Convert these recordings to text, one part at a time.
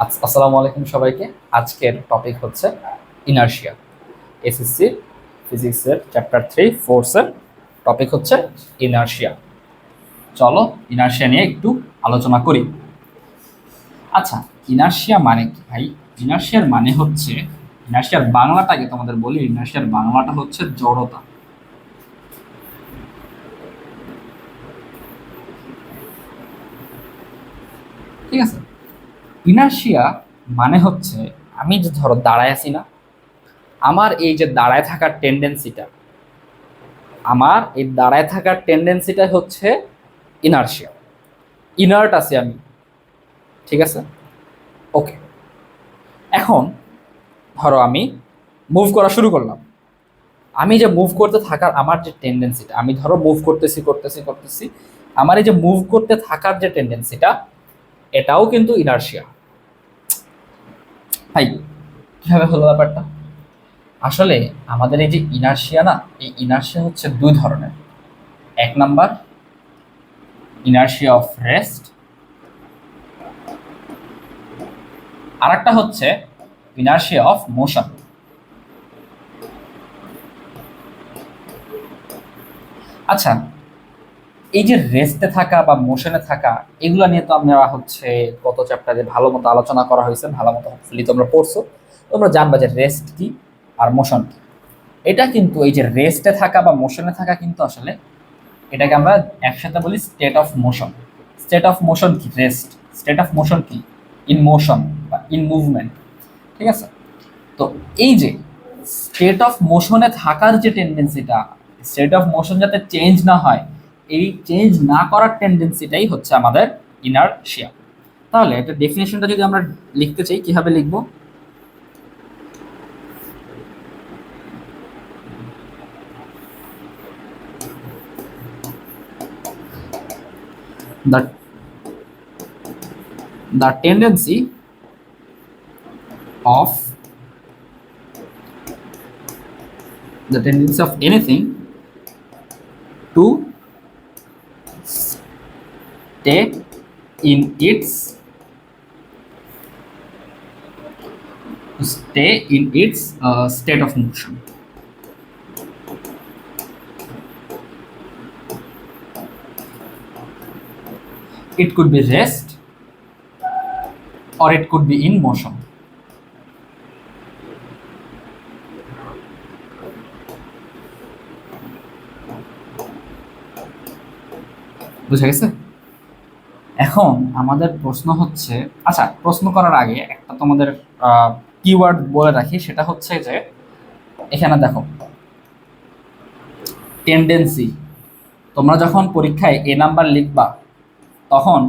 আসসালামু আলাইকুম সবাইকে। আজকের টপিক হচ্ছে ইনার্শিয়া। এসএসসি ফিজিক্সের চ্যাপ্টার 3 ফোর্সের টপিক হচ্ছে ইনার্শিয়া। চলো ইনার্শিয়া নিয়ে একটু আলোচনা করি। আচ্ছা, ইনার্শিয়া মানে কি ভাই? ইনার্শিয়ার মানে হচ্ছে, ইনার্শিয়ার বাংলাটাকে তোমাদের বলি, ইনার্শিয়ার বাংলাটা হচ্ছে জড়তা। ঠিক আছে, ইনার্শিয়া মানে হচ্ছে আমি যে ধরো দাঁড়ায় আছি না, আমার এই যে দাঁড়ায় থাকার টেন্ডেন্সিটা, আমার এই দাঁড়ায় থাকার টেন্ডেন্সিটা হচ্ছে ইনার্শিয়া। ইনার্ট আছি আমি, ঠিক আছে? ওকে, এখন ধরো আমি মুভ করা শুরু করলাম। আমি যে মুভ করতে থাকার আমার যে টেন্ডেন্সিটা, আমি ধরো মুভ করতেছি করতেছি করতেছি, আমার এই যে মুভ করতে থাকার যে টেন্ডেন্সিটা, এটাও কিন্তু ইনার্শিয়া। ভাই, কিভাবে হলো ব্যাপারটা? আসলে আমাদের এই যে ইনার্শিয়া না, এই ইনার্শিয়া হচ্ছে দুই ধরনের। এক নাম্বার ইনার্শিয়া অফ রেস্ট, আর একটা হচ্ছে ইনার্শিয়া অফ মোশন। আচ্ছা, এই যে রেস্টে থাকা বা মোশনে থাকা, এগুলো নিয়ে তো আমরা হচ্ছে গত চ্যাপ্টারে ভালো মতো আলোচনা করা হয়েছে, ভালো মতো হোপফুলি তোমরা পড়ছো। তোমরা জানবা যে রেস্ট কি আর মোশন কি। এটা কিন্তু এই যে রেস্টে থাকা বা মোশনে থাকা কিন্তু আসলে এটাকে আমরা একসাথে বলি state of motion. State of motion কি? রেস্ট। স্টেট অফ মোশন কি? ইন মোশন বা ইন মুভমেন্ট। ঠিক আছে? তো এই যে স্টেট অফ মোশনে থাকার যে টেন্ডেন্সিটা, স্টেট অফ মোশন যাতে চেঞ্জ না হয়, এই চেঞ্জ না করার টেন্ডেন্সিটাই হচ্ছে আমাদের ইনারশিয়া। তাহলে এটা ডেফিনেশনটা যদি আমরা লিখতে চাই, কিভাবে লিখবো? the the tendency of the tendency of anything to stay in its state of motion. It could be rest or it could be in motion. বুঝা গেছে? এখন আমাদের প্রশ্ন হচ্ছে, আচ্ছা প্রশ্ন করার আগে একটা তোমাদের কিওয়ার্ড বলে রাখি, সেটা হচ্ছে যে এখানে দেখো টেন্ডেন্সি। তোমরা যখন পরীক্ষায় এ নাম্বার লিখবা, তখন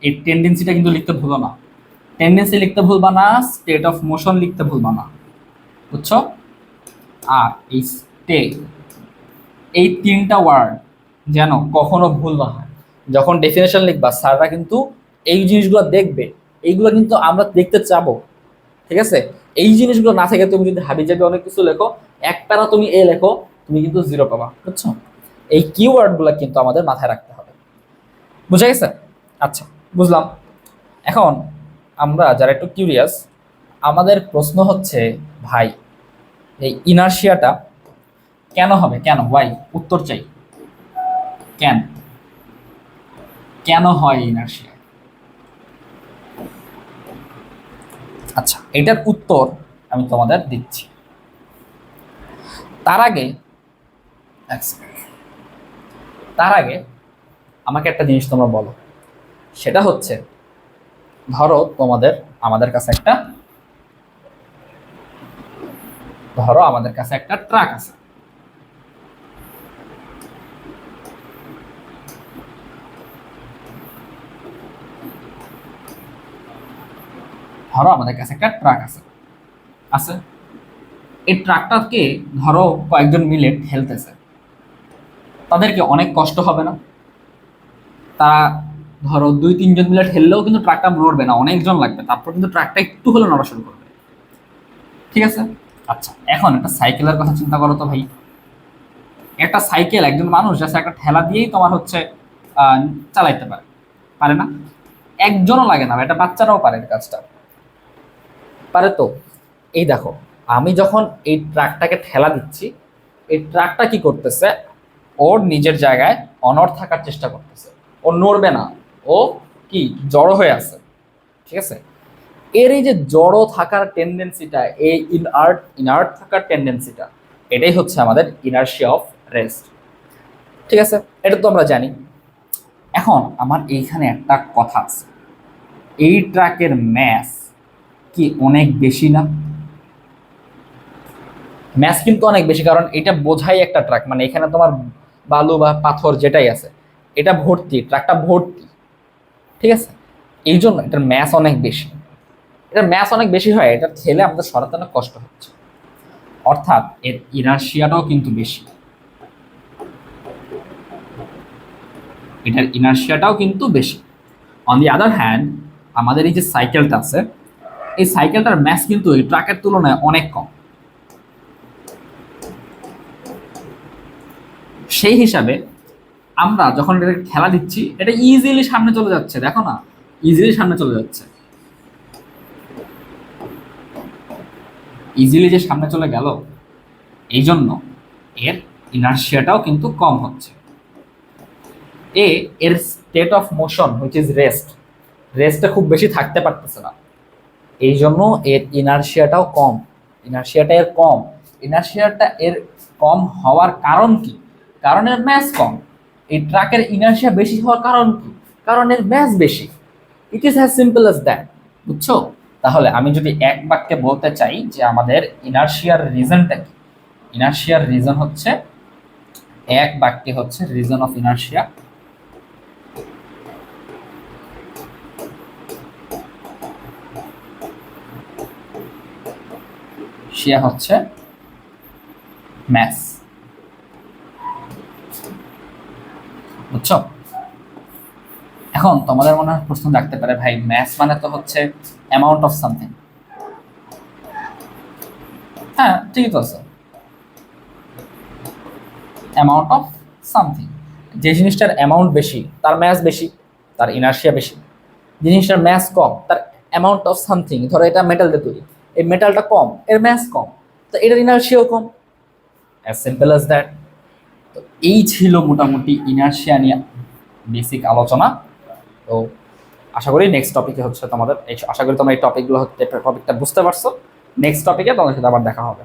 এই টেন্ডেন্সিটা কিন্তু লিখতে ভুলো না। টেন্ডেন্সি লিখতে ভুলবা না, স্টেট অফ মোশন লিখতে ভুলবা না, বুঝছো? আর এই স্টে, এই তিনটা ওয়ার্ড যেন কখনো ভুল না হয়। যখন ডেফিনেশন লিখবা, স্যাররা কিন্তু এই জিনিসগুলো দেখবে, এইগুলো কিন্তু আমরা দেখতে চাবো। ঠিক আছে? এই জিনিসগুলো না থেকে তুমি যদি হাবি জাবি অনেক কিছু লেখো, একটানা তুমি এ লেখো, তুমি কিন্তু জিরো পাবা, বুঝছো? এই কিওয়ার্ডগুলো কিন্তু আমাদের মাথায় রাখতে হবে। বুঝা গেছে? আচ্ছা, বুঝলাম। এখন আমরা যারা একটু কিউরিয়াস, আমাদের প্রশ্ন হচ্ছে, ভাই এই ইনার্শিয়াটা কেন হবে? কেন? ওয়াই? উত্তর চাই। কেন কেন হয় ইনার্শিয়া? আচ্ছা, এটার উত্তর আমি তোমাদের দিচ্ছি। তার আগে এক second, তার আগে আমাকে একটা জিনিস তোমরা বলো। সেটা হচ্ছে, ধরো আমাদের কাছে একটা ট্রাক আছে। ধরো আমাদের কাছে একটা ট্রাক আছে আছে এই ট্রাকটাকে ধরো কয়েকজন মিলে ঠেলতেছে। তাদেরকে অনেক কষ্ট হবে না? তারা ধরো 2-3 জন মিলে ঠেললেও কিন্তু ট্রাকটা নড়বে না, অনেকজন লাগবে, তারপর কিন্তু ট্রাকটা একটু হলে নড়া শুরু করবে। ঠিক আছে? আচ্ছা, এখন একটা সাইকেলের কথা চিন্তা করো তো ভাই। একটা সাইকেল একজন মানুষ যাচ্ছে একটা ঠেলা দিয়েই তোমার হচ্ছে আহ চালাইতে পারে, পারে না? একজনও লাগে না, এটা বাচ্চারাও পারে এই কাজটা। পারে তো? এই দেখো, আমি যখন এই ট্রাকটাকে ঠেলা দিচ্ছি, এই ট্রাকটা কি করতেছে, ওর নিজের জায়গায় অনড় থাকার চেষ্টা করতেছে, ও নড়বে না, ও কি জড়ো হয়ে আছে, ঠিক আছে? এর এই যে জড়ো থাকার টেন্ডেন্সিটা, এই ইনআর্ট ইনার্ট থাকার টেন্ডেন্সিটা, এটাই হচ্ছে আমাদের ইনার্শিয়া অফ রেস্ট, ঠিক আছে? এটা তো আমরা জানি। এখন আমার এইখানে একটা কথা আছে, এই ট্রাকের ম্যাস কি অনেক বেশি না? ম্যাস কিন্তু অনেক বেশি, কারণ এটা বোঝাই একটা ট্রাক, মানে এখানে তোমার বালু বা পাথর যেটাই আছে এটা ভর্তি, ট্রাকটা ভর্তি, ঠিক আছে? এই জন্য এটার ম্যাস অনেক বেশি। এটার ম্যাস অনেক বেশি হয়, এটা ঠেলে আমাদের সরাতে অনেক কষ্ট হচ্ছে, অর্থাৎ এর ইনার্শিয়াটাও কিন্তু বেশি, এটার ইনার্শিয়াটাও কিন্তু বেশি। অন দি আদার হ্যান্ড, আমাদের এই যে সাইকেলটা আছে, এই সাইকেলটার ম্যাস কিন্তু এই ট্রাকের তুলনায় অনেক কম। সেই হিসাবে আমরা যখন এটা ঠেলা দিচ্ছি, এটা ইজিলি সামনে চলে যাচ্ছে, দেখো না, ইজিলি সামনে চলে যাচ্ছে, ইজিলি যে সামনে চলে গেল, এই জন্য এর ইনার্শিয়াটাও কিন্তু কম হচ্ছে। এর state of motion which is rest, রেস্টে খুব বেশি থাকতে পারতেছে না, এই জন্য এর ইনার্শিয়াটাও কম, ইনার্শিয়াটা এর কম। ইনার্শিয়াটা এর কম হওয়ার কারণ কি? কারণ এর ম্যাস কম। এই ট্রাকের ইনার্শিয়া বেশি হওয়ার কারণ কি? কারণ এর ম্যাস বেশি। It is as simple as that, বুঝছো? তাহলে আমি যদি এক বাক্যে বলতে চাই যে আমাদের ইনার্শিয়ার রিজনটা কি, ইনার্শিয়ার রিজন হচ্ছে, এক বাক্যে হচ্ছে রিজন অফ ইনার্শিয়া শিয়া হচ্ছে ম্যাস, বুঝছো? এখন তোমাদের মনে হয় প্রশ্ন রাখতে পারে, ভাই ম্যাস মানে তো হচ্ছে অ্যামাউন্ট অফ সামথিং। হ্যাঁ, ঠিকই তো আছে, অ্যামাউন্ট অফ সামথিং। যে জিনিসটার অ্যামাউন্ট বেশি তার ম্যাস বেশি, তার ইনার্শিয়া বেশি। জিনিসটার ম্যাস কম, তার অ্যামাউন্ট অফ সামথিং, ধরো এটা মেটাল দিয়ে তৈরি, এই মেটালটা কম, এর ম্যাস কম, তো এটার ইনার্শিয়াও কম, অ্যাজ সিম্পল অ্যাজ দ্যাট। তো এই ছিল মোটামুটি ইনার্শিয়া নিয়ে বেসিক আলোচনা। তো আশা করি নেক্সট টপিকে হচ্ছে তোমাদের, আশা করি তোমরা এই টপিকটা বুঝতে পারছো। নেক্সট টপিকে তোমাদের সাথে আবার দেখা হবে।